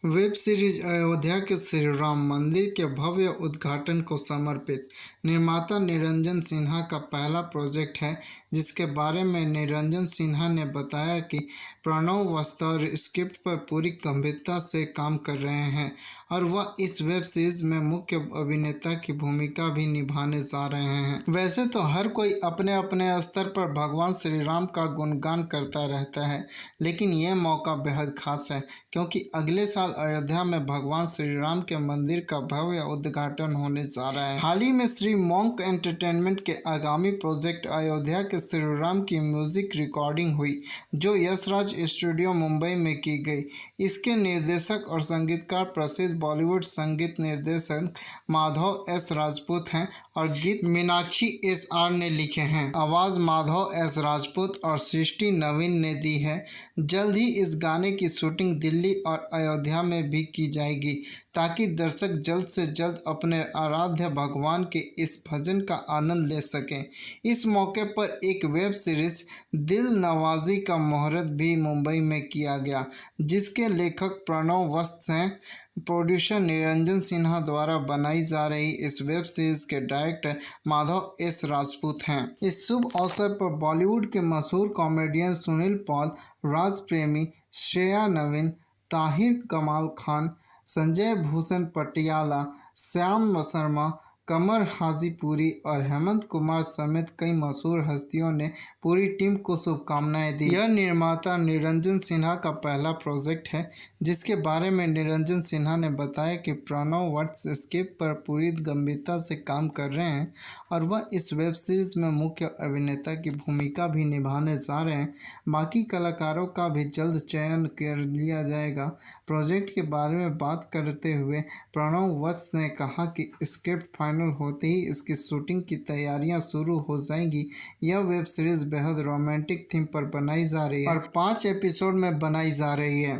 Web series Ayodhya के श्री राम मंदिर के भव्य उद्घाटन को समर्पित निर्माता निरंजन सिन्हा का पहला प्रोजेक्ट है, जिसके बारे में निरंजन सिन्हा ने बताया कि प्रणव वस्त्र स्क्रिप्ट पर पूरी गंभीरता से काम कर रहे हैं और वह इस वेब सीरीज में मुख्य अभिनेता की भूमिका भी निभाने जा रहे हैं। वैसे तो हर कोई अपने अपने स्तर पर भगवान श्री राम का गुणगान करता रहता है, लेकिन यह मौका बेहद खास है क्योंकि अगले साल अयोध्या में भगवान श्री राम के मंदिर का भव्य उद्घाटन होने जा रहा है। हाल ही में श्री मॉन्क एंटरटेनमेंट के आगामी प्रोजेक्ट अयोध्या के श्री राम की म्यूजिक रिकॉर्डिंग हुई, जो यशराज स्टूडियो मुंबई में की गई। इसके निर्देशक और संगीतकार प्रसिद्ध बॉलीवुड संगीत निर्देशक माधव एस राजपूत हैं और गीत मीनाक्षी एस.आर. ने लिखे हैं। आवाज़ माधव एस राजपूत और सृष्टि नवीन ने दी है। जल्द ही इस गाने की शूटिंग दिल्ली और अयोध्या में भी की जाएगी ताकि दर्शक जल्द से जल्द अपने आराध्य भगवान के इस भजन का आनंद ले सकें। इस मौके पर एक वेब सीरीज दिल नवाजी का मुहूर्त भी मुंबई में किया गया, जिसके लेखक प्रणव वस्त्र हैं। प्रोड्यूसर निरंजन सिन्हा द्वारा बनाई जा रही इस वेब सीरीज के डायरेक्टर माधव एस राजपूत हैं। इस शुभ अवसर पर बॉलीवुड के मशहूर कॉमेडियन सुनील पॉल, राज प्रेमी, श्रेया नवीन, ताहिर कमाल खान, संजय भूषण पटियाला, श्याम शर्मा, कमर हाजीपुरी और हेमंत कुमार समेत कई मशहूर हस्तियों ने पूरी टीम को शुभकामनाएं दी। यह निर्माता निरंजन सिन्हा का पहला प्रोजेक्ट है, जिसके बारे में निरंजन सिन्हा ने बताया कि प्रणव वस्त्र स्क्रिप्ट पर पूरी गंभीरता से काम कर रहे हैं और वह इस वेब सीरीज में मुख्य अभिनेता की भूमिका भी निभाने जा रहे हैं। बाकी कलाकारों का भी जल्द चयन कर लिया जाएगा। प्रोजेक्ट के बारे में बात करते हुए प्रणव वस्त्र ने कहा कि स्क्रिप्ट फाइनल होते ही इसकी शूटिंग की तैयारियां शुरू हो जाएंगी। यह वेब सीरीज बेहद रोमांटिक थीम पर बनाई जा रही है और 5 एपिसोड में बनाई जा रही है।